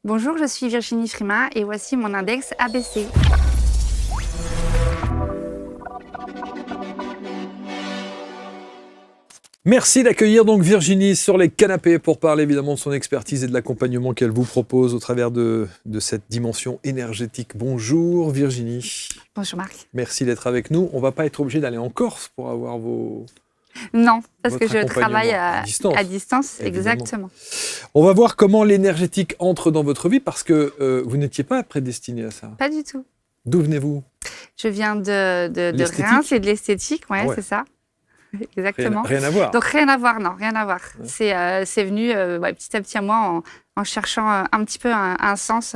Bonjour, je suis Virginie Frima et voici mon index ABC. Merci d'accueillir donc Virginie sur les canapés pour parler évidemment de son expertise et de l'accompagnement qu'elle vous propose au travers de cette dimension énergétique. Bonjour Virginie. Bonjour Marc. Merci d'être avec nous. On ne va pas être obligé d'aller en Corse pour avoir Non, parce que votre je travaille accompagnement à distance, évidemment. exactement. On va voir comment l'énergétique entre dans votre vie parce que vous n'étiez pas prédestiné à ça. Pas du tout. D'où venez-vous ? Je viens de L'esthétique ? Reims et de l'esthétique, ouais, Ah ouais. c'est ça. Exactement. Rien à voir. Donc rien à voir, non, rien à voir. Ouais. C'est venu petit à petit à moi en cherchant un petit peu un sens.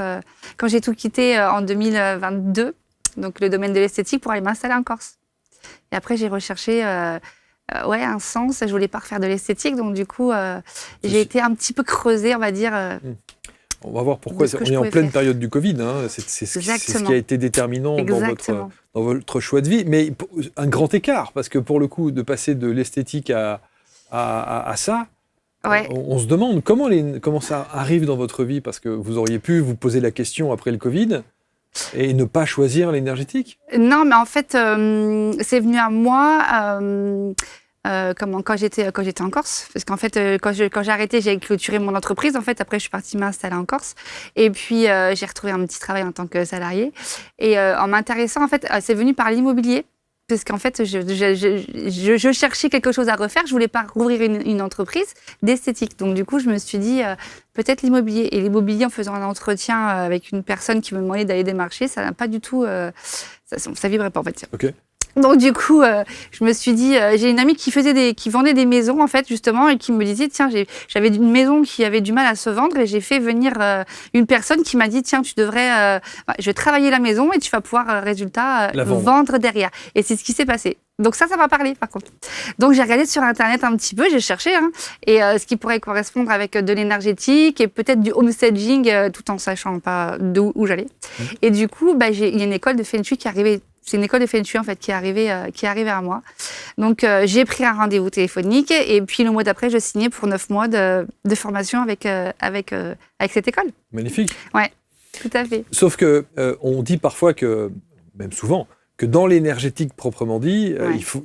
Quand j'ai tout quitté en 2022, donc le domaine de l'esthétique, pour aller m'installer en Corse. Et après, j'ai recherché un sens. Je voulais pas refaire de l'esthétique, donc du coup, j'ai été un petit peu creusée, on va dire. On va voir pourquoi. On est en pleine période du Covid. Hein. C'est ce qui a été déterminant dans votre choix de vie. Mais un grand écart, parce que pour le coup, de passer de l'esthétique à ça, ouais. on se demande comment ça arrive dans votre vie, parce que vous auriez pu vous poser la question après le Covid et ne pas choisir l'énergétique. Non, mais en fait, c'est venu à moi... quand j'étais en Corse, parce qu'en fait quand j'ai arrêté, j'ai clôturé mon entreprise. En fait, après je suis partie m'installer en Corse et puis j'ai retrouvé un petit travail en tant que salariée et en m'intéressant, en fait, c'est venu par l'immobilier. Parce qu'en fait, je cherchais quelque chose à refaire. Je voulais pas rouvrir une entreprise d'esthétique. Donc du coup, je me suis dit peut-être l'immobilier. Et l'immobilier, en faisant un entretien avec une personne qui me demandait d'aller démarcher, ça n'a pas du tout, ça vibrait pas en fait. Ok. Donc du coup, je me suis dit, j'ai une amie qui vendait des maisons en fait justement et qui me disait tiens, j'avais une maison qui avait du mal à se vendre et j'ai fait venir une personne qui m'a dit tiens, tu devrais, je vais travailler la maison et tu vas pouvoir vendre derrière. Et c'est ce qui s'est passé. Donc ça m'a parlé par contre. Donc j'ai regardé sur internet un petit peu, j'ai cherché et ce qui pourrait correspondre avec de l'énergétique et peut-être du homestaging tout en sachant pas d'où j'allais. Et du coup, il y a une école de Feng Shui qui arrivait. C'est une école de Feng Shui en fait qui est arrivée à moi. Donc j'ai pris un rendez-vous téléphonique et puis le mois d'après je signais pour 9 mois de formation avec cette école. Magnifique. Ouais, tout à fait. Sauf que on dit parfois que, même souvent, que dans l'énergétique proprement dit,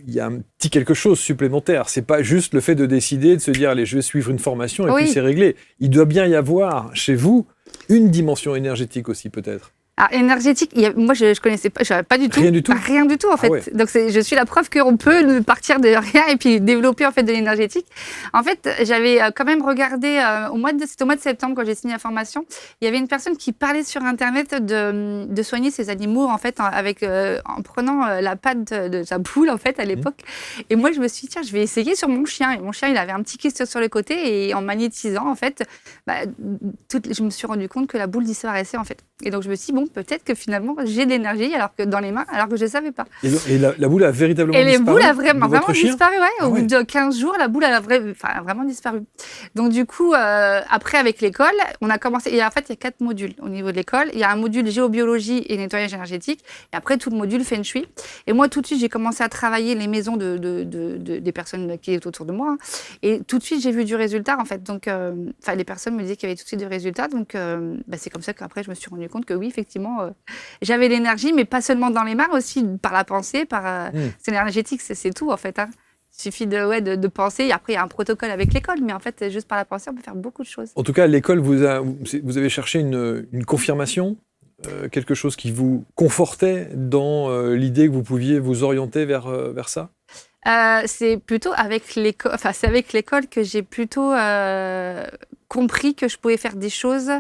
il y a un petit quelque chose supplémentaire. C'est pas juste le fait de décider, de se dire allez, je vais suivre une formation et puis c'est réglé. Il doit bien y avoir chez vous une dimension énergétique aussi peut-être. Alors, énergétique, moi je connaissais pas, je savais pas du tout. Rien du tout. Rien du tout en fait. Ah ouais. Donc je suis la preuve qu'on peut partir de rien et puis développer en fait de l'énergétique. En fait, j'avais quand même regardé c'était au mois de septembre quand j'ai signé la formation. Il y avait une personne qui parlait sur internet de soigner ses animaux en fait en prenant la patte de sa poule en fait à l'époque. Et moi je me suis dit tiens, je vais essayer sur mon chien. Et mon chien il avait un petit kyste sur le côté et en magnétisant en fait, je me suis rendu compte que la boule disparaissait en fait. Et donc je me suis dit bon, peut-être que finalement j'ai de l'énergie dans les mains alors que je ne savais pas. Et la boule a véritablement disparu. Et la boule a vraiment disparu, ouais. Au bout de 15 jours, la boule a vraiment disparu. Donc du coup, après avec l'école, on a commencé. Et en fait, il y a 4 modules au niveau de l'école. Il y a un module géobiologie et nettoyage énergétique. Et après, tout le module Feng Shui. Et moi, tout de suite, j'ai commencé à travailler les maisons des personnes qui étaient autour de moi. Et tout de suite, j'ai vu du résultat en fait. Donc, les personnes me disaient qu'il y avait tout de suite du résultat. Donc, c'est comme ça qu'après, je me suis rendu compte que oui, effectivement, j'avais l'énergie, mais pas seulement dans les mains, aussi par la pensée, c'est énergétique, c'est tout en fait. Il suffit de penser. Et après, il y a un protocole avec l'école, mais en fait, juste par la pensée, on peut faire beaucoup de choses. En tout cas, l'école, vous avez cherché une confirmation, quelque chose qui vous confortait dans l'idée que vous pouviez vous orienter vers ça ? C'est plutôt avec l'école. Enfin, c'est avec l'école que j'ai plutôt compris que je pouvais faire des choses.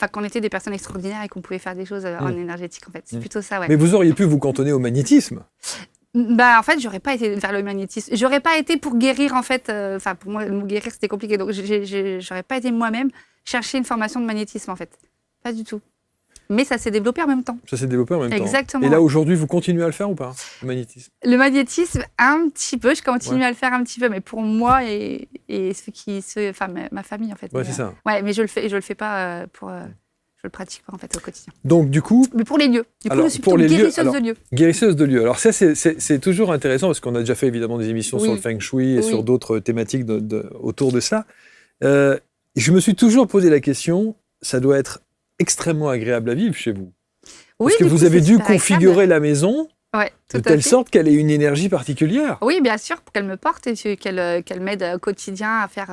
Enfin, qu'on était des personnes extraordinaires et qu'on pouvait faire des choses en énergétique, en fait. C'est plutôt ça, ouais. Mais vous auriez pu vous cantonner au magnétisme ? En fait, j'aurais pas été vers le magnétisme. J'aurais pas été pour guérir, en fait. Pour moi, le mot guérir, c'était compliqué. Donc, j'aurais pas été moi-même chercher une formation de magnétisme, en fait. Pas du tout. Mais ça s'est développé en même temps. Ça s'est développé en même temps. Exactement. Et là, aujourd'hui, vous continuez à le faire ou pas, le magnétisme ? Le magnétisme, un petit peu. Je continue à le faire un petit peu, mais pour moi et ma famille, en fait. Ouais, c'est ça. Ouais, mais je le fais pas pour... Je le pratique pas en fait au quotidien. Donc du coup... Mais pour les lieux. Du coup, alors, je suis plutôt guérisseuse de lieux. Guérisseuse de lieux. Alors ça, c'est toujours intéressant parce qu'on a déjà fait évidemment des émissions sur le Feng Shui et sur d'autres thématiques autour de ça. Je me suis toujours posé la question, ça doit être extrêmement agréable à vivre chez vous. Oui, Parce que vous avez dû configurer la maison de telle sorte qu'elle ait une énergie particulière. Oui, bien sûr, pour qu'elle me porte et qu'elle m'aide au quotidien à faire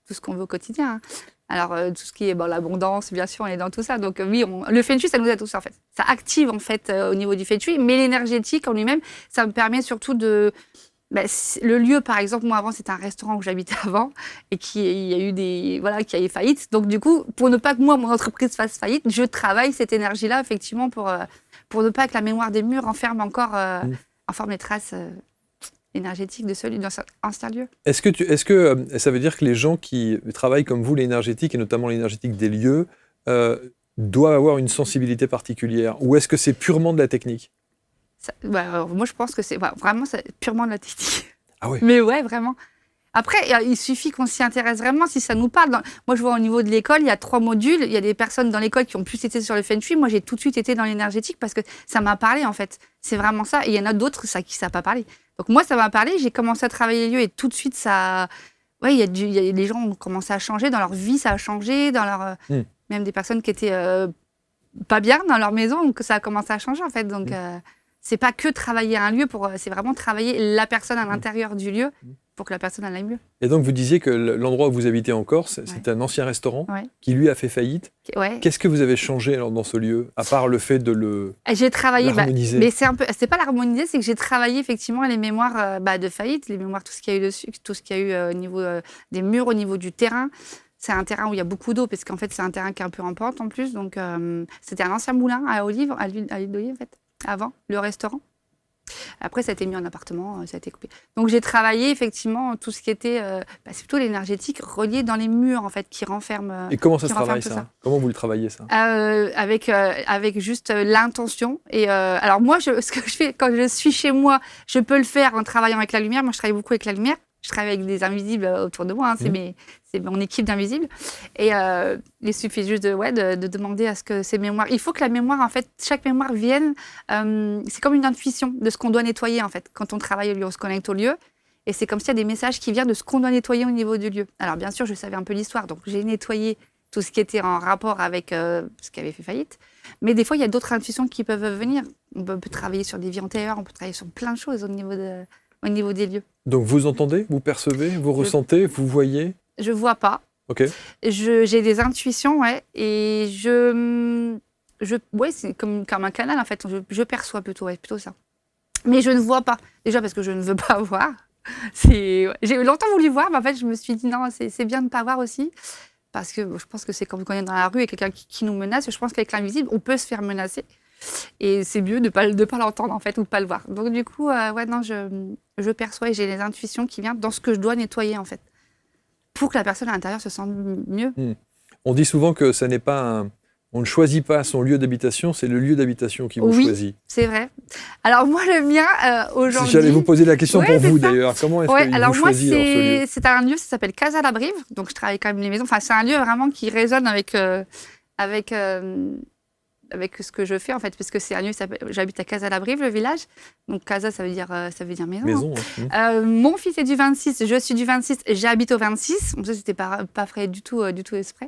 tout ce qu'on veut au quotidien. Hein. Alors, tout ce qui est l'abondance, bien sûr, on est dans tout ça. Donc, oui, le Feng Shui, ça nous aide tous, en fait. Ça active, en fait, au niveau du Feng Shui. Mais l'énergétique en lui-même, ça me permet surtout de... le lieu, par exemple, moi, avant, c'était un restaurant où j'habitais avant et qui a eu faillite. Donc, du coup, pour ne pas que moi, mon entreprise fasse faillite, je travaille cette énergie-là, effectivement, pour ne pas que la mémoire des murs enferme encore les traces énergétiques de celui d'un ancien lieu. Est-ce que ça veut dire que les gens qui travaillent comme vous, l'énergétique, et notamment l'énergétique des lieux, doivent avoir une sensibilité particulière? Ou est-ce que c'est purement de la technique? Moi, je pense que c'est vraiment purement de la technique. Ah oui. Mais ouais, vraiment. Après, il suffit qu'on s'y intéresse vraiment si ça nous parle. Moi, je vois au niveau de l'école, il y a 3 modules. Il y a des personnes dans l'école qui ont plus été sur le Feng Shui. Moi, j'ai tout de suite été dans l'énergétique parce que ça m'a parlé, en fait. C'est vraiment ça. Et il y en a d'autres qui ça n'a pas parlé. Donc moi, ça m'a parlé. J'ai commencé à travailler les lieux et tout de suite, ça... Ouais, les gens ont commencé à changer. Dans leur vie, ça a changé. Dans leur... Même des personnes qui étaient pas bien dans leur maison. Donc ça a commencé à changer, en fait. Donc... c'est pas que travailler un lieu, c'est vraiment travailler la personne à l'intérieur du lieu pour que la personne aille mieux. Et donc vous disiez que l'endroit où vous habitez en Corse, c'était un ancien restaurant qui lui a fait faillite. Qu'est-ce que vous avez changé alors dans ce lieu, à part le fait de l'harmoniser? Mais c'est pas l'harmoniser, c'est que j'ai travaillé effectivement les mémoires de faillite, les mémoires, tout ce qu'il y a eu dessus, tout ce qu'il y a eu au niveau des murs, au niveau du terrain. C'est un terrain où il y a beaucoup d'eau, parce qu'en fait c'est un terrain qui est un peu en pente en plus. Donc c'était un ancien moulin à l'huile d'olive en fait. Avant, le restaurant. Après, ça a été mis en appartement, ça a été coupé. Donc, j'ai travaillé effectivement tout ce qui était, c'est plutôt l'énergétique relié dans les murs, en fait, qui renferme. Et comment ça se travaille, ça ? Comment vous le travaillez, ça ? Avec juste l'intention. Et alors, moi, ce que je fais quand je suis chez moi, je peux le faire en travaillant avec la lumière. Moi, je travaille beaucoup avec la lumière. Je travaille avec des invisibles autour de moi. Hein, c'est mon équipe d'invisibles. Et il suffit juste de demander à ce que ces mémoires... Il faut que la mémoire, en fait, chaque mémoire vienne... c'est comme une intuition de ce qu'on doit nettoyer, en fait. Quand on travaille au lieu, on se connecte au lieu. Et c'est comme s'il y a des messages qui viennent de ce qu'on doit nettoyer au niveau du lieu. Alors, bien sûr, je savais un peu l'histoire. Donc, j'ai nettoyé tout ce qui était en rapport avec ce qui avait fait faillite. Mais des fois, il y a d'autres intuitions qui peuvent venir. On peut travailler sur des vies antérieures. On peut travailler sur plein de choses au niveau des lieux. Donc, vous entendez, vous percevez, vous ressentez, vous voyez ? Je vois pas. Ok. J'ai des intuitions, et c'est comme un canal, en fait. Je perçois plutôt ça. Mais je ne vois pas. Déjà parce que je ne veux pas voir. J'ai longtemps voulu voir, mais en fait, je me suis dit non, c'est bien de ne pas voir aussi. Parce que je pense que c'est comme quand on est dans la rue et quelqu'un qui nous menace. Je pense qu'avec l'invisible, on peut se faire menacer. Et c'est mieux de pas l'entendre, en fait, ou de pas le voir. Donc, du coup, je perçois et j'ai les intuitions qui viennent dans ce que je dois nettoyer, en fait, pour que la personne à l'intérieur se sente mieux. On dit souvent que ça n'est pas on ne choisit pas son lieu d'habitation, c'est le lieu d'habitation qui vous choisit. Oui, c'est vrai. Alors moi, le mien, aujourd'hui... J'allais vous poser la question pour vous, d'ailleurs. Comment est-ce qu'il vous choisit alors, ce lieu ? C'est un lieu, ça s'appelle Casa La Brive. Donc, je travaille quand même les maisons. Enfin, c'est un lieu vraiment qui résonne avec ce que je fais, en fait, parce que c'est un lieu, j'habite à Casa La Brive, le village. Donc, Casa, ça veut dire maison. Maison, mon fils est du 26, je suis du 26, j'habite au 26. Donc, ça, c'était pas fait du tout exprès.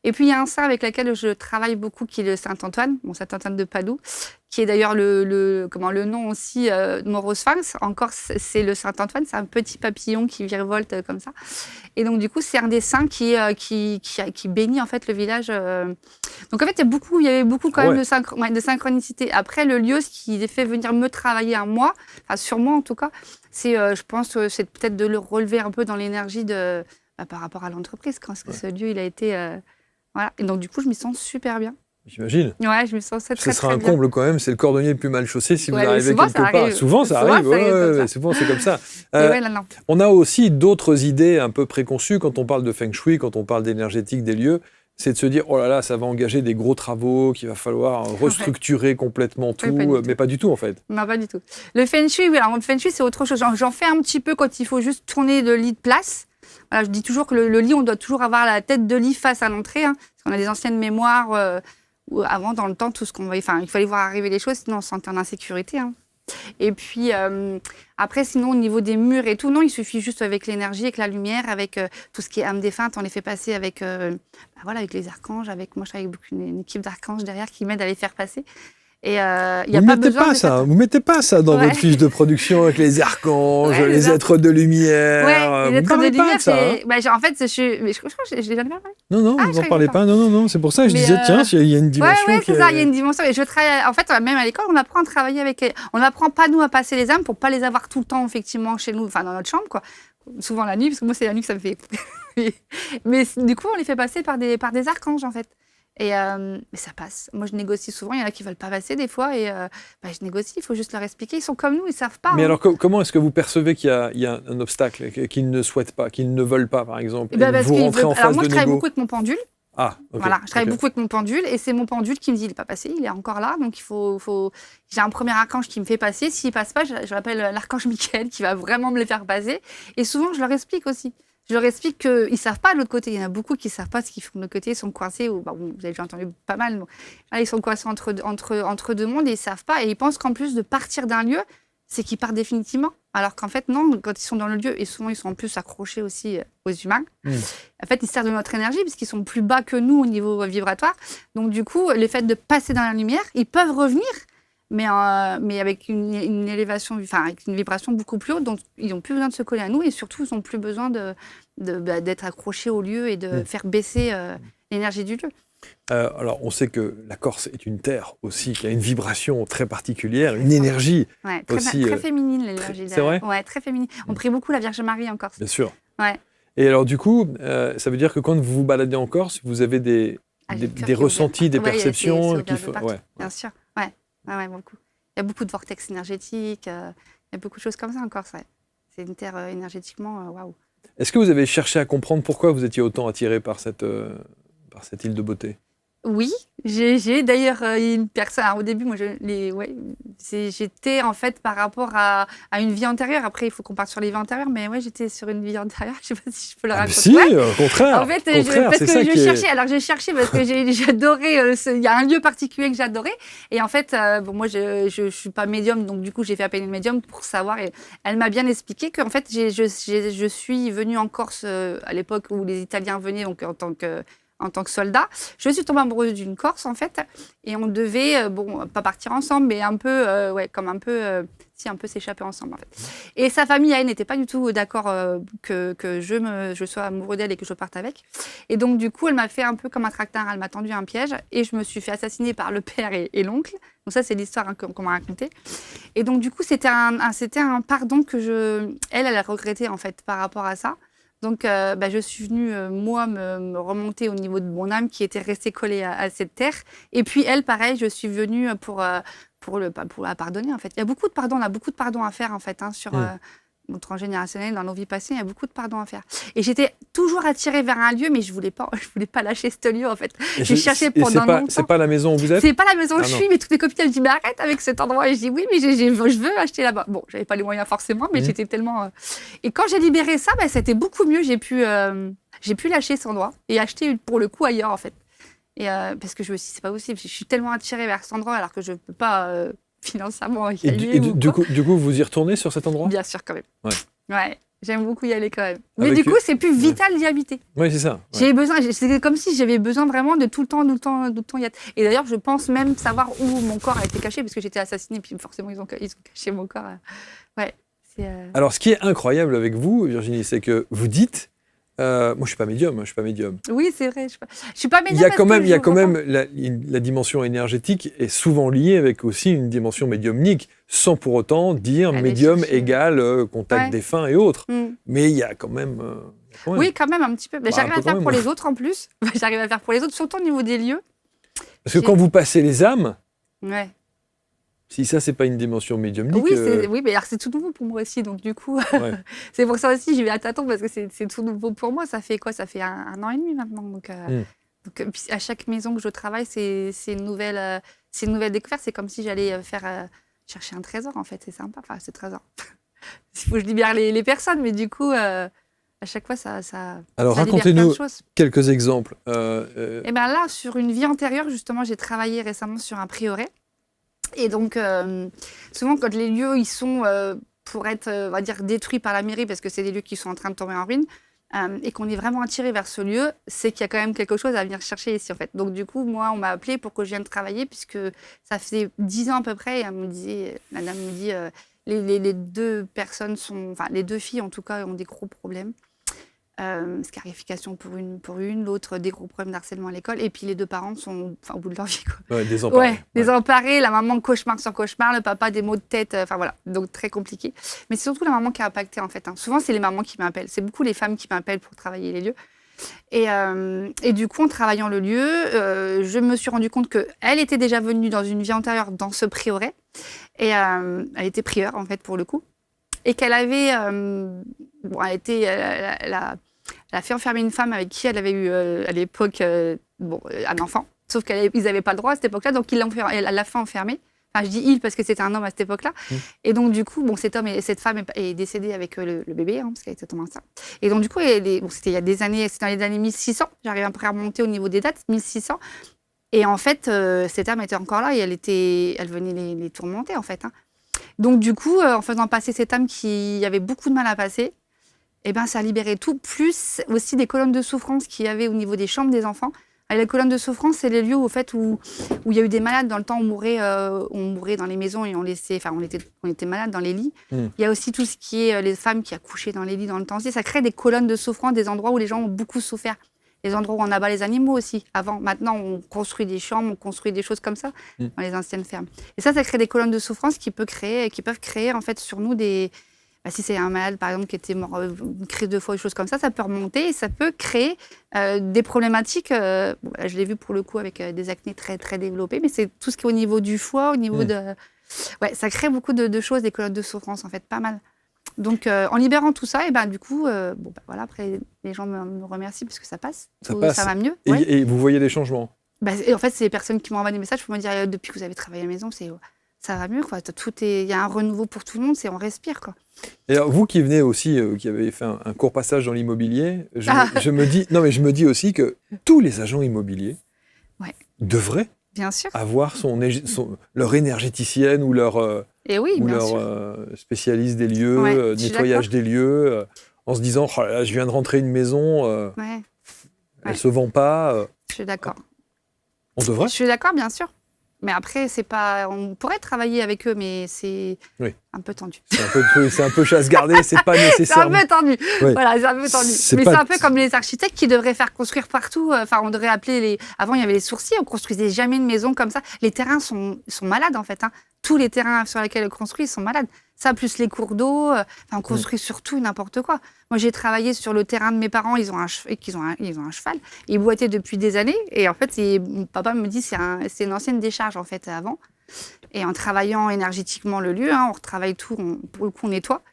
Et puis, il y a un saint avec lequel je travaille beaucoup, qui est le Saint-Antoine, Saint-Antoine de Padoue, qui est d'ailleurs le nom aussi de mon Rose-Sphinx. Encore, c'est le Saint-Antoine, c'est un petit papillon qui virevolte comme ça. Et donc, du coup, c'est un des saints qui bénit, en fait, le village. Donc, en fait, il y avait beaucoup quand même de synchronicité. Après, le lieu, ce qui fait venir me travailler à moi, sur moi en tout cas, c'est, je pense, c'est peut-être de le relever un peu dans l'énergie par rapport à l'entreprise, quand ce lieu, il a été... Voilà. Et donc, du coup, je m'y sens super bien. J'imagine. Ouais, je me sens très, très bien. Ce sera un comble quand même, c'est le cordonnier le plus mal chaussé si vous arrivez quelque part. Souvent, ça arrive. Souvent, c'est comme ça. On a aussi d'autres idées un peu préconçues quand on parle de Feng Shui, quand on parle d'énergétique des lieux. C'est de se dire, oh là là, ça va engager des gros travaux, qu'il va falloir restructurer complètement tout, mais pas du tout en fait. Non, pas du tout. Le Feng Shui, le Feng Shui, c'est autre chose. J'en fais un petit peu quand il faut juste tourner le lit de place. Voilà, je dis toujours que le lit, on doit toujours avoir la tête de lit face à l'entrée, parce qu'on a des anciennes mémoires où avant, dans le temps, tout ce qu'on voyait, il fallait voir arriver les choses, sinon on se sentait en insécurité. Et puis, après, sinon, au niveau des murs et tout, non, il suffit juste avec l'énergie, avec la lumière, avec tout ce qui est âme défunte, on les fait passer avec, avec les archanges. Moi, je travaille avec une équipe d'archanges derrière qui m'aide à les faire passer. Et il n'y a pas besoin de Vous mettez pas ça dans votre fiche de production avec les archanges, les êtres de lumière. Ouais, les êtres de lumière, c'est... en fait, je crois que je l'ai jamais parlé. Non, vous n'en parlez pas. Non, c'est pour ça que je disais, tiens, il y a une dimension. Ouais, c'est ça, il y a une dimension. Et je travaille, en fait, même à l'école, on apprend à travailler avec. On n'apprend pas, nous, à passer les âmes pour pas les avoir tout le temps, effectivement, chez nous, enfin, dans notre chambre, quoi. Souvent la nuit, parce que moi, c'est la nuit que ça me fait. Mais du coup, on les fait passer par des archanges, en fait. Et mais ça passe. Moi, je négocie souvent. Il y en a qui ne veulent pas passer des fois. Et je négocie. Il faut juste leur expliquer. Ils sont comme nous. Ils ne savent pas. Mais alors, comment est-ce que vous percevez qu'il y a un obstacle, qu'ils ne souhaitent pas, qu'ils ne veulent pas, par exemple, et vous rentrez en phase de négo? Alors, moi, je travaille beaucoup avec mon pendule. Ah, ok. Voilà, je travaille beaucoup avec mon pendule. Et c'est mon pendule qui me dit il n'est pas passé. Il est encore là. Donc, j'ai un premier archange qui me fait passer. S'il ne passe pas, je l'appelle l'archange Michael qui va vraiment me les faire passer. Et souvent, je leur explique aussi. Je leur explique qu'ils ne savent pas de l'autre côté. Il y en a beaucoup qui ne savent pas ce qu'ils font de l'autre côté. Ils sont coincés. Vous avez déjà entendu pas mal. Là, ils sont coincés entre deux mondes et ils ne savent pas. Et ils pensent qu'en plus de partir d'un lieu, c'est qu'ils partent définitivement. Alors qu'en fait, non, quand ils sont dans le lieu, et souvent ils sont en plus accrochés aussi aux humains, en fait, ils servent de notre énergie puisqu'ils sont plus bas que nous au niveau vibratoire. Donc du coup, le fait de passer dans la lumière, ils peuvent revenir, mais avec une élévation, avec une vibration beaucoup plus haute, donc ils n'ont plus besoin de se coller à nous et surtout, ils n'ont plus besoin d'être accrochés au lieu et de faire baisser l'énergie du lieu. Alors, on sait que la Corse est une terre aussi qui a une vibration très particulière, une énergie aussi... Très féminine, l'énergie. C'est vrai ? Ouais, très féminine. On prie beaucoup la Vierge Marie en Corse. Bien sûr. Ouais. Et alors, du coup, ça veut dire que quand vous vous baladez en Corse, vous avez des ressentis, des perceptions qu'il faut... Bien sûr, ouais, beaucoup. Il y a beaucoup de vortex énergétiques, il y a beaucoup de choses comme ça en Corse, ouais. C'est une terre énergétiquement, waouh. Est-ce que vous avez cherché à comprendre pourquoi vous étiez autant attiré par cette île de beauté? Oui, j'ai d'ailleurs une personne. Alors, au début, moi, j'étais en fait par rapport à une vie antérieure. Après, il faut qu'on parte sur les vies antérieures, mais ouais, j'étais sur une vie antérieure. Je ne sais pas si je peux le raconter. Si, au contraire. En fait, parce que je cherchais. Alors, j'ai cherché parce que j'adorais. Il y a un lieu particulier que j'adorais. Et en fait, moi, je suis pas médium, donc du coup, j'ai fait appel à une médium pour savoir. Et elle m'a bien expliqué qu'en fait, je suis venue en Corse à l'époque où les Italiens venaient, donc en tant que soldat. Je suis tombée amoureuse d'une Corse, en fait, et on devait, pas partir ensemble, mais un peu, un peu s'échapper ensemble, en fait. Et sa famille, elle, n'était pas du tout d'accord que je sois amoureux d'elle et que je parte avec. Et donc, du coup, elle m'a fait un peu comme un tracteur, elle m'a tendu un piège, et je me suis fait assassiner par le père et l'oncle. Donc ça, c'est l'histoire qu'on m'a racontée. Et donc, du coup, c'était un pardon que elle a regretté, en fait, par rapport à ça. Donc, je suis venue, moi, me remonter au niveau de mon âme qui était restée collée à cette terre. Et puis, elle, pareil, je suis venue pour la pardonner, en fait. Il y a beaucoup de pardons, on a beaucoup de pardons à faire, en fait, sur notre transgénérationnel, dans nos vies passées, il y a beaucoup de pardons à faire. Et j'étais toujours attirée vers un lieu, mais je voulais pas lâcher ce lieu, en fait. J'ai cherché pendant longtemps. C'est pas la maison où vous êtes? C'est pas la maison où je suis, mais toutes mes copines, elles me disent, mais arrête avec cet endroit. Et je dis, oui, mais je veux acheter là-bas. Bon, j'avais pas les moyens forcément, mais j'étais tellement... Et quand j'ai libéré ça, c'était beaucoup mieux. J'ai pu lâcher cet endroit et acheter pour le coup ailleurs, en fait. Et parce que je me suis dit, c'est pas possible. Je suis tellement attirée vers cet endroit alors que je peux pas... financièrement. Du coup, vous y retournez sur cet endroit? Bien sûr, quand même. Ouais, j'aime beaucoup y aller quand même. Mais du coup, c'est plus vital d'y habiter. Oui, c'est ça. Ouais. C'est comme si j'avais besoin vraiment de tout le temps y être. Et d'ailleurs, je pense même savoir où mon corps a été caché, parce que j'étais assassinée, puis forcément, ils ont caché mon corps. Ouais. Alors, ce qui est incroyable avec vous, Virginie, c'est que vous dites... moi, je suis pas médium. Oui, c'est vrai. Je suis pas médium. Il y a quand même la dimension énergétique est souvent liée avec aussi une dimension médiumnique, sans pour autant dire médium égale contact défunt et autres. Mais il y a quand même. Oui, quand même un petit peu. J'arrive à faire pour les autres en plus. J'arrive à faire pour les autres, surtout au niveau des lieux. Parce que quand vous passez les âmes. Ouais. Si ça, c'est pas une dimension médiumnique... Oui, mais alors c'est tout nouveau pour moi aussi, donc du coup, c'est pour ça aussi, je vais à tâtons, parce que c'est tout nouveau pour moi. Ça fait quoi? Ça fait un an et demi maintenant. Donc à chaque maison que je travaille, c'est une nouvelle découverte. C'est comme si j'allais chercher un trésor, en fait. C'est sympa, enfin, c'est trésor. Il faut que je libère les personnes, mais du coup... à chaque fois, ça Alors, ça racontez-nous quelques exemples. Et bien là, sur une vie antérieure, justement, j'ai travaillé récemment sur un prieuré. Et donc, souvent, quand les lieux, ils sont pour être, on va dire, détruits par la mairie, parce que c'est des lieux qui sont en train de tomber en ruine, et qu'on est vraiment attiré vers ce lieu, c'est qu'il y a quand même quelque chose à venir chercher ici, en fait. Donc, du coup, moi, on m'a appelé pour que je vienne travailler, puisque ça faisait 10 ans à peu près, et la dame me dit, les deux personnes enfin, les deux filles, en tout cas, ont des gros problèmes. Scarification pour une, l'autre des gros problèmes d'harcèlement à l'école, et puis les deux parents sont au bout de leur vie, quoi. Ouais, désemparés. Ouais, désemparés, la maman cauchemar sur cauchemar, le papa des maux de tête, enfin voilà, donc très compliqué. Mais c'est surtout la maman qui a impacté en fait. Souvent c'est les mamans qui m'appellent, c'est beaucoup les femmes qui m'appellent pour travailler les lieux. Et du coup, en travaillant le lieu, je me suis rendu compte qu'elle était déjà venue dans une vie antérieure dans ce prieuré, et elle était prieure en fait pour le coup, et qu'elle avait, elle a fait enfermer une femme avec qui elle avait eu à l'époque un enfant. Sauf qu'ils n'avaient pas le droit à cette époque-là, donc elle l'a fait enfermer. Enfin, je dis il parce que c'était un homme à cette époque-là. Et donc, du coup, cette femme est décédée avec le bébé, parce qu'elle était tombée enceinte. Et donc, du coup, c'était il y a des années, c'était dans les années 1600. J'arrive à peu près à remonter au niveau des dates, 1600. Et en fait, cette âme était encore là et elle venait les tourmenter, en fait. Donc, du coup, en faisant passer cette âme qui avait beaucoup de mal à passer, ça a libéré tout, plus aussi des colonnes de souffrance qu'il y avait au niveau des chambres des enfants. Et les colonnes de souffrance, c'est les lieux où il y a eu des malades dans le temps, on mourait dans les maisons et on était malades dans les lits. Il y a aussi tout ce qui est les femmes qui accouchaient dans les lits dans le temps. Ça crée des colonnes de souffrance, des endroits où les gens ont beaucoup souffert. Les endroits où on abat les animaux aussi. Maintenant, on construit des chambres, on construit des choses comme ça dans les anciennes fermes. Et ça crée des colonnes de souffrance qui peuvent créer en fait sur nous des... si c'est un malade, par exemple, qui était mort, une crise de foie, des choses comme ça peut remonter et ça peut créer des problématiques. Je l'ai vu pour le coup avec des acnés très, très développées, mais c'est tout ce qui est au niveau du foie, au niveau de... Ouais, ça crée beaucoup de choses, des colonnes de souffrance, en fait, pas mal. Donc, en libérant tout ça, du coup, voilà, après, les gens me remercient parce que ça passe. Ça va mieux. Et vous voyez des changements? Et en fait, c'est les personnes qui m'envoient des messages pour me dire, depuis que vous avez travaillé à la maison, ça va mieux, quoi. Il y a un renouveau pour tout le monde, on respire, quoi. Et alors, vous qui venez aussi, qui avez fait un court passage dans l'immobilier, je me dis aussi que tous les agents immobiliers devraient bien sûr avoir leur énergéticienne ou leur spécialiste des lieux, nettoyage des lieux, en se disant, oh là là, je viens de rentrer une maison, elle se vend pas. Je suis d'accord. On devrait. Je suis d'accord, bien sûr. Mais après, on pourrait travailler avec eux, mais c'est un peu tendu. C'est un peu chasse gardée, c'est pas nécessaire. C'est un peu tendu. Oui. Voilà, c'est un peu tendu. C'est un peu comme les architectes qui devraient faire construire partout. On devrait appeler Avant, il y avait les sourciers, on construisait jamais une maison comme ça. Les terrains sont malades, en fait. Tous les terrains sur lesquels on construit sont malades. Ça, plus les cours d'eau, on construit surtout n'importe quoi. Moi, j'ai travaillé sur le terrain de mes parents, ils ont un cheval. Ils boitaient depuis des années. Et en fait, mon papa me dit c'est une ancienne décharge, en fait, avant. Et en travaillant énergétiquement le lieu, on retravaille tout, pour le coup, on nettoie.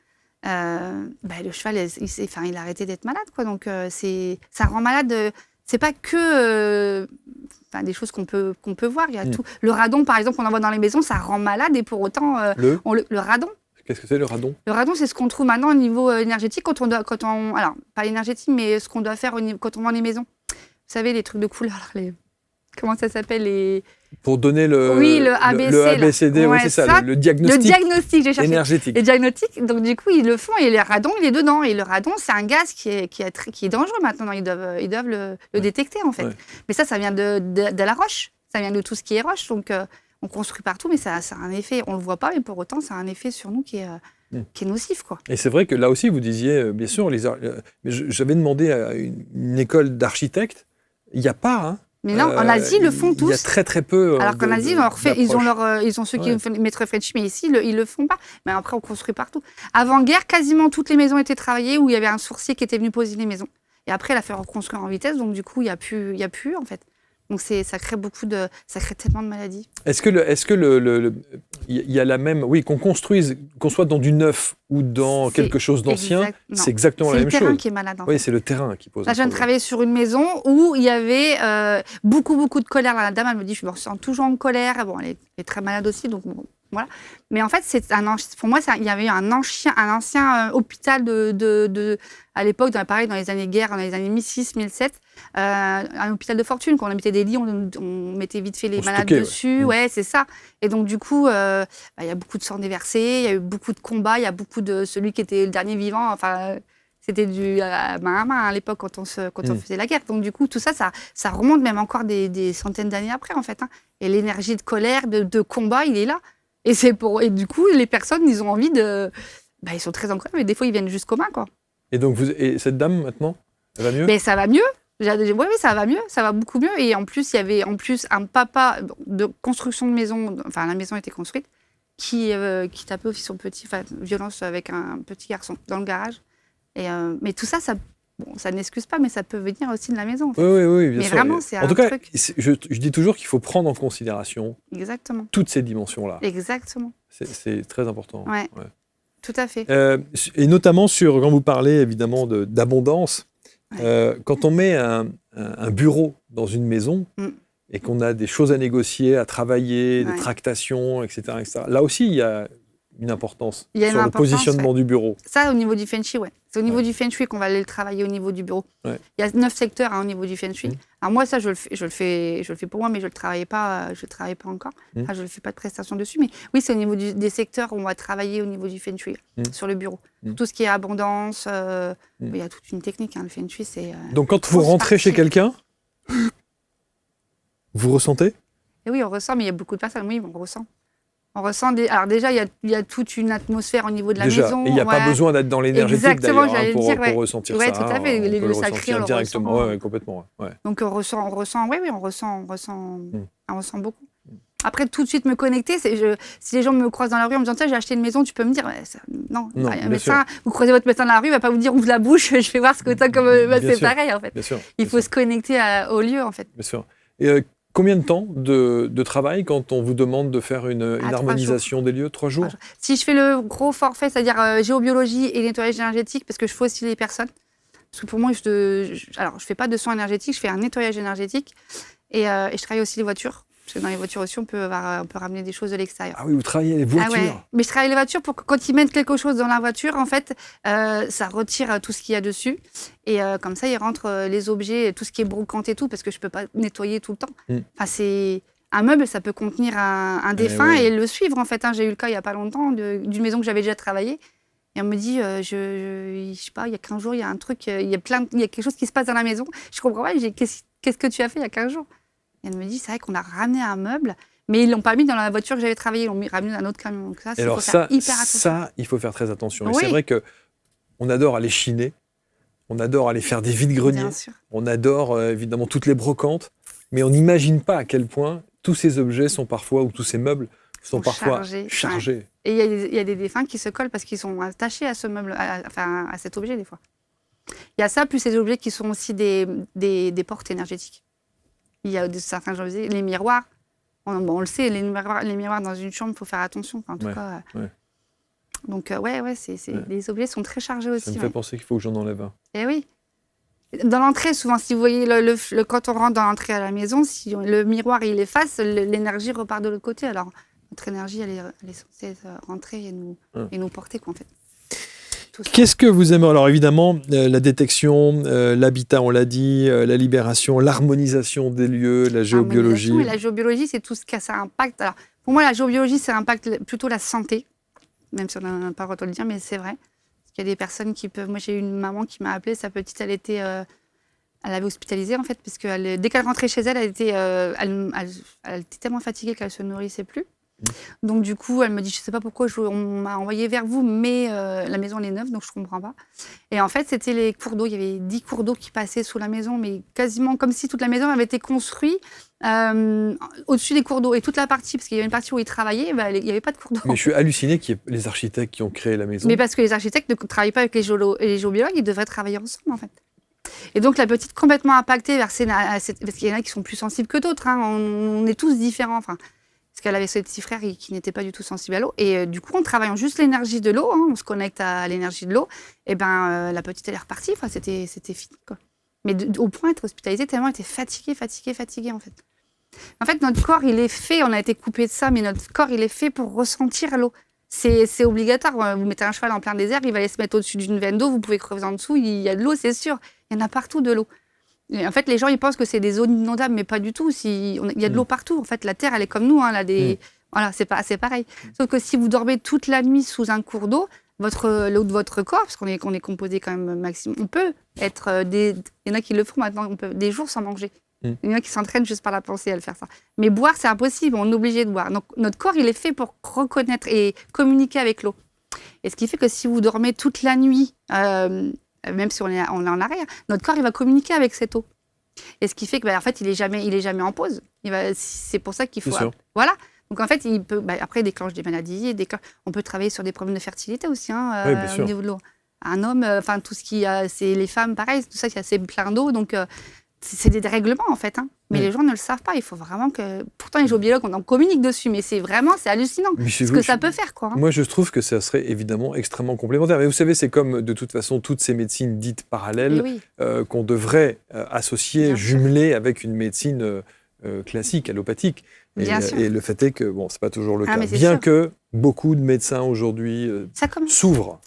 Le cheval, il a arrêté d'être malade, quoi. Donc, ça rend malade. C'est pas que des choses qu'on peut voir. Il y a tout. Le radon, par exemple, qu'on envoie dans les maisons, ça rend malade. Et pour autant, le radon. Qu'est-ce que c'est le radon? Le radon, c'est ce qu'on trouve maintenant au niveau énergétique alors pas énergétique, mais ce qu'on doit faire quand on vend les maisons. Vous savez, les trucs de couleur, comment ça s'appelle Pour donner le ABC, le ABCD, oui, c'est ça, le diagnostic. Le diagnostic, j'ai cherché. Énergétique. Les diagnostics, donc du coup, ils le font et le radon, il est dedans. Et le radon, c'est un gaz qui est dangereux maintenant. Ils doivent le détecter, en fait. Ouais. Mais ça vient de la roche. Ça vient de tout ce qui est roche. Donc, on construit partout, mais ça a un effet, on ne le voit pas, mais pour autant, ça a un effet sur nous qui est nocif, quoi. Et c'est vrai que là aussi, vous disiez, bien sûr, j'avais demandé à une école d'architectes, il n'y a pas... Mais non, en Asie, ils le font tous. Il y a très, très peu. Alors qu'en Asie, ils ont ceux qui font maître French, mais ici, ils le font pas. Mais après, on construit partout. Avant-guerre, quasiment toutes les maisons étaient travaillées où il y avait un sourcier qui était venu poser les maisons. Et après, il a fait reconstruire en vitesse, donc du coup, il y a plus, en fait. Donc ça crée ça crée tellement de maladies. Est-ce que il y a la même, qu'on soit dans du neuf ou dans quelque chose d'ancien, c'est exactement la même chose. C'est le terrain qui est malade. En fait. C'est le terrain qui pose. Là, je viens de travailler sur une maison où il y avait beaucoup de colère. La dame, elle me dit, je me ressens toujours en colère. Bon, elle est très malade aussi, donc bon, Voilà. Mais en fait, pour moi, il y avait un ancien hôpital à l'époque, pareil, dans les années guerre, dans les années 1006, 1007, un hôpital de fortune. Quand on habitait des lits, on mettait vite fait les malades dessus. Ouais, c'est ça. Et donc, du coup, y a beaucoup de sang déversé, il y a eu beaucoup de combats, il y a beaucoup de celui qui était le dernier vivant. Enfin, c'était du main à main à l'époque quand on faisait la guerre. Donc, du coup, tout ça, ça remonte même encore des centaines d'années après, en fait. Hein. Et l'énergie de colère, de combat, il est là. Et du coup, les personnes, ils ont envie de... ils sont très en colère, mais des fois, ils viennent jusqu'aux mains, quoi. Et donc, et cette dame, maintenant, elle va mieux ? Mais ça va mieux. Oui, ça va mieux. Ça va beaucoup mieux. Et en plus, il y avait un papa de construction de maison, enfin, la maison était construite, qui tapait aussi son petit... Enfin, violence avec un petit garçon dans le garage. Mais tout ça, ça n'excuse pas, mais ça peut venir aussi de la maison. En fait. Oui, bien mais sûr. Vraiment, c'est en tout cas, je dis toujours qu'il faut prendre en considération toutes ces dimensions-là. Exactement. C'est très important. Ouais. Tout à fait. Et notamment quand vous parlez évidemment d'abondance, quand on met un bureau dans une maison et qu'on a des choses à négocier, à travailler, des tractations, etc., là aussi, il y a une importance sur le positionnement du bureau. Ça, au niveau du Feng Shui, c'est au niveau du Feng Shui qu'on va aller le travailler au niveau du bureau. Il y a 9 secteurs au niveau du Feng Shui. Alors moi, ça, je le fais pour moi, mais je le travaille pas encore. Enfin, je ne fais pas de prestation dessus. Mais oui, c'est au niveau des secteurs où on va travailler au niveau du Feng Shui, sur le bureau. Tout ce qui est abondance, il y a toute une technique. Le Feng Shui, c'est... Donc quand vous rentrez chez quelqu'un, vous ressentez ? Et oui, on ressent, mais il y a beaucoup de personnes, oui, on ressent. On ressent Alors déjà, il y a toute une atmosphère au niveau de la maison. Et il n'y a pas besoin d'être dans l'énergétique d'ailleurs pour ressentir ça. Oui, tout à fait. Les lieux sacrés, on le directement. ressent. Oui, complètement. Ouais. Donc on ressent beaucoup. Après, tout de suite me connecter, si les gens me croisent dans la rue en me disant « j'ai acheté une maison », tu peux me dire non, un médecin, vous croisez votre médecin dans la rue, il ne va pas vous dire « ouvre la bouche, je vais voir ce que tu as comme… » C'est pareil, en fait. Il faut se connecter au lieu, en fait. Bien sûr. Et combien de temps de travail quand on vous demande de faire une harmonisation des lieux ? 3 jours ? Si je fais le gros forfait, c'est-à-dire géobiologie et nettoyage énergétique, parce que je fais aussi les personnes. Parce que pour moi, je fais pas de soins énergétiques, je fais un nettoyage énergétique et je travaille aussi les voitures. Parce que dans les voitures aussi, on peut ramener des choses de l'extérieur. Ah oui, vous travaillez les voitures. Ouais. Mais je travaille les voitures pour que quand ils mettent quelque chose dans la voiture, en fait, ça retire tout ce qu'il y a dessus. Et comme ça, ils rentrent les objets, tout ce qui est brocante et tout, parce que je peux pas nettoyer tout le temps. Enfin, un meuble, ça peut contenir un défunt et le suivre, en fait. J'ai eu le cas il y a pas longtemps d'une maison que j'avais déjà travaillée. Et on me dit, je sais pas, il y a 15 jours, il y a un truc, il y a quelque chose qui se passe dans la maison. Je comprends pas, qu'est-ce que tu as fait il y a 15 jours ? Et elle me dit, c'est vrai qu'on a ramené un meuble, mais ils l'ont pas mis dans la voiture que j'avais travaillé, ils l'ont ramené dans un autre camion. Donc ça, il faut faire hyper attention. Ça, il faut faire très attention. Et c'est vrai qu'on adore aller chiner, on adore aller faire des vides-greniers, on adore évidemment toutes les brocantes, mais on n'imagine pas à quel point tous ces objets sont parfois, ou tous ces meubles sont parfois chargés. Ouais. Et il y a des défunts qui se collent parce qu'ils sont attachés à ce meuble, à cet objet des fois. Il y a ça, plus ces objets qui sont aussi des portes énergétiques. Il y a certains gens, les miroirs, on le sait, les miroirs dans une chambre, il faut faire attention. En tout cas, donc, les objets sont très chargés aussi. Ça me fait penser qu'il faut que j'en enlève un. Eh oui. Dans l'entrée, souvent, si vous voyez, quand on rentre dans l'entrée à la maison, si le miroir il efface, l'énergie repart de l'autre côté. Alors, notre énergie, elle est censée rentrer et nous porter, quoi, en fait. Qu'est-ce que vous aimez ? Alors évidemment, la détection, l'habitat, on l'a dit, la libération, l'harmonisation des lieux, la géobiologie. Et la géobiologie, c'est tout ce que ça impacte. Alors, pour moi, la géobiologie, ça impacte plutôt la santé, même si on n'a pas le droit de le dire, mais c'est vrai. Parce qu'il y a des personnes qui peuvent... Moi, j'ai eu une maman qui m'a appelée, sa petite, elle avait hospitalisé, en fait, parce que dès qu'elle rentrait chez elle, elle était tellement fatiguée qu'elle ne se nourrissait plus. Donc du coup, elle me dit, je ne sais pas pourquoi on m'a envoyé vers vous, mais la maison elle est neuve, donc je ne comprends pas. Et en fait, c'était les cours d'eau. Il y avait 10 cours d'eau qui passaient sous la maison, mais quasiment comme si toute la maison avait été construite au-dessus des cours d'eau. Et toute la partie, parce qu'il y avait une partie où ils travaillaient, il n'y avait pas de cours d'eau. Mais je suis halluciné qu'il y ait les architectes qui ont créé la maison. Mais parce que les architectes ne travaillent pas avec les géobiologues, ils devraient travailler ensemble, en fait. Et donc la petite complètement impactée parce qu'il y en a qui sont plus sensibles que d'autres. On est tous différents. Parce qu'elle avait ses petits frères qui n'étaient pas du tout sensibles à l'eau. Et du coup, en travaillant juste l'énergie de l'eau, on se connecte à l'énergie de l'eau, et la petite, elle est repartie. C'était fini, quoi. Mais au point d'être hospitalisée, tellement elle était fatiguée, en fait. En fait, notre corps, il est fait, on a été coupé de ça, mais notre corps, il est fait pour ressentir l'eau. C'est obligatoire. Vous mettez un cheval en plein désert, il va aller se mettre au-dessus d'une veine d'eau, vous pouvez crever en dessous, il y a de l'eau, c'est sûr. Il y en a partout de l'eau. Et en fait, les gens, ils pensent que c'est des zones inondables, mais pas du tout. Il y a de l'eau partout. En fait, la Terre, elle est comme nous. Hein, voilà, c'est pareil. Sauf que si vous dormez toute la nuit sous un cours d'eau, l'eau de votre corps, parce qu'on est composé quand même maximum, on peut être il y en a qui le font maintenant, on peut des jours sans manger. Il y en a qui s'entraînent juste par la pensée à le faire ça. Mais boire, c'est impossible, on est obligé de boire. Donc notre corps, il est fait pour reconnaître et communiquer avec l'eau. Et ce qui fait que si vous dormez toute la nuit, même si on est en arrêt, notre corps, il va communiquer avec cette eau. Et ce qui fait que, en fait, il est jamais en pause. C'est pour ça qu'il faut. Voilà. Donc en fait, il peut. Après, il déclenche des maladies. On peut travailler sur des problèmes de fertilité aussi, au niveau de l'eau. Un homme, tout ce qui c'est les femmes, pareil, tout ça, c'est plein d'eau. Donc c'est des dérèglements en fait. Mais les gens ne le savent pas. Il faut vraiment que. Pourtant, les géobiologues, on en communique dessus, mais c'est hallucinant ce que ça peut faire, quoi. Moi, je trouve que ça serait évidemment extrêmement complémentaire. Mais vous savez, c'est comme de toute façon toutes ces médecines dites parallèles qu'on devrait associer, jumeler avec une médecine classique, allopathique. Et le fait est que c'est pas toujours le cas. Bien que beaucoup de médecins aujourd'hui s'ouvrent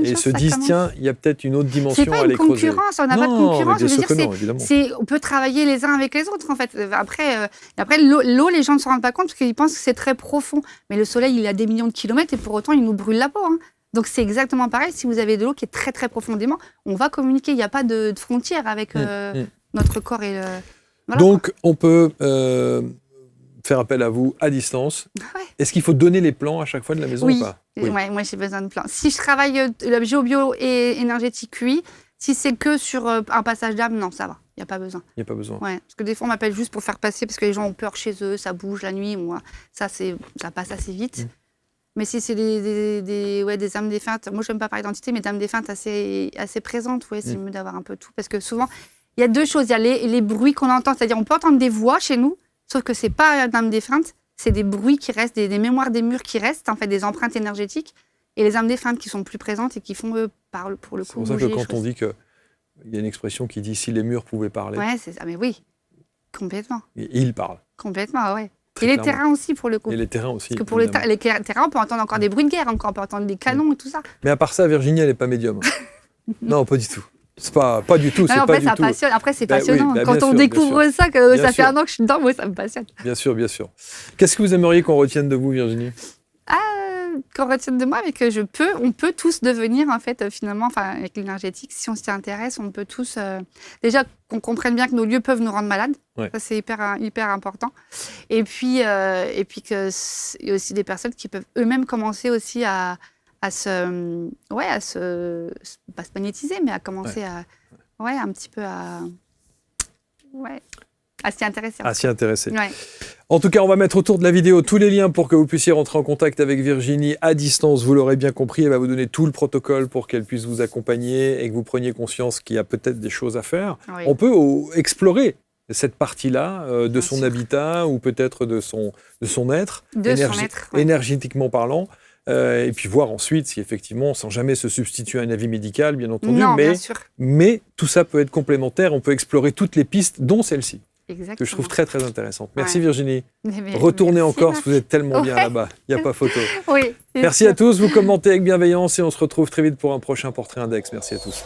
et se disent tiens, il y a peut-être une autre dimension à aller creuser. C'est pas une concurrence, on n'a pas de concurrence. Je veux dire, on peut travailler les uns avec les autres en fait. Après l'eau, les gens ne se rendent pas compte parce qu'ils pensent que c'est très profond. Mais le soleil, il a des millions de kilomètres et pour autant, il nous brûle la peau. Donc c'est exactement pareil. Si vous avez de l'eau qui est très très profondément, on va communiquer. Il n'y a pas de frontière avec notre corps et voilà, donc on peut faire appel à vous à distance. Est-ce qu'il faut donner les plans à chaque fois de la maison ou pas? Oui, moi j'ai besoin de plans. Si je travaille le géobio et énergétique, oui. Si c'est que sur un passage d'âme, non, ça va. Il n'y a pas besoin. Il n'y a pas besoin. Ouais, parce que des fois, on m'appelle juste pour faire passer, parce que les gens ont peur chez eux, ça bouge la nuit. Moi, ça passe assez vite. Mais si c'est des âmes défuntes, moi, je n'aime pas parler d'entité, mais d'âmes défuntes assez présentes, c'est mieux d'avoir un peu tout. Parce que souvent, il y a deux choses. Il y a les bruits qu'on entend, c'est-à-dire on peut entendre des voix chez nous, sauf que ce n'est pas une âme défunte, c'est des bruits qui restent, des mémoires des murs qui restent, en fait, des empreintes énergétiques. Et les âmes défuntes qui sont plus présentes et qui font, pour le coup, c'est pour ça que quand on dit qu'il y a une expression qui dit « si les murs pouvaient parler ». Ouais, c'est ça, mais oui, complètement. Et ils parlent. Complètement, ouais. Et les terrains aussi, pour le coup. Et les terrains aussi. Parce que pour les terrains, on peut entendre encore des bruits de guerre, on peut entendre des canons et tout ça. Mais à part ça, Virginie, elle n'est pas médium. Non, pas du tout. C'est pas du tout. Après, ça passionne. Après, c'est passionnant. Quand on découvre ça, que ça fait un an que je suis dedans, moi, ça me passionne. Bien sûr, bien sûr. Qu'est-ce que vous aimeriez qu'on retienne de vous, Virginie? Qu'on retienne de moi, mais que on peut tous devenir, en fait, finalement, avec l'énergétique, si on s'y intéresse, on peut tous... déjà, qu'on comprenne bien que nos lieux peuvent nous rendre malades. Ouais. Ça, c'est hyper important. Et puis il y a aussi des personnes qui peuvent eux-mêmes commencer aussi à se magnétiser, mais à commencer un petit peu à s'y intéresser. À s'y intéresser. Ouais. En tout cas, on va mettre autour de la vidéo tous les liens pour que vous puissiez rentrer en contact avec Virginie à distance. Vous l'aurez bien compris, elle va vous donner tout le protocole pour qu'elle puisse vous accompagner et que vous preniez conscience qu'il y a peut-être des choses à faire. Oui. On peut explorer cette partie-là de son habitat ou peut-être de son être, énergétiquement parlant. Et puis voir ensuite si effectivement, sans jamais se substituer à un avis médical, bien entendu, mais tout ça peut être complémentaire. On peut explorer toutes les pistes, dont celle-ci. Exactement. Que je trouve très très intéressante. Merci Virginie. Retournez en Corse, vous êtes tellement bien là-bas. Il n'y a pas photo. Oui, merci à tous, vous commentez avec bienveillance et on se retrouve très vite pour un prochain Portrait Index. Merci à tous.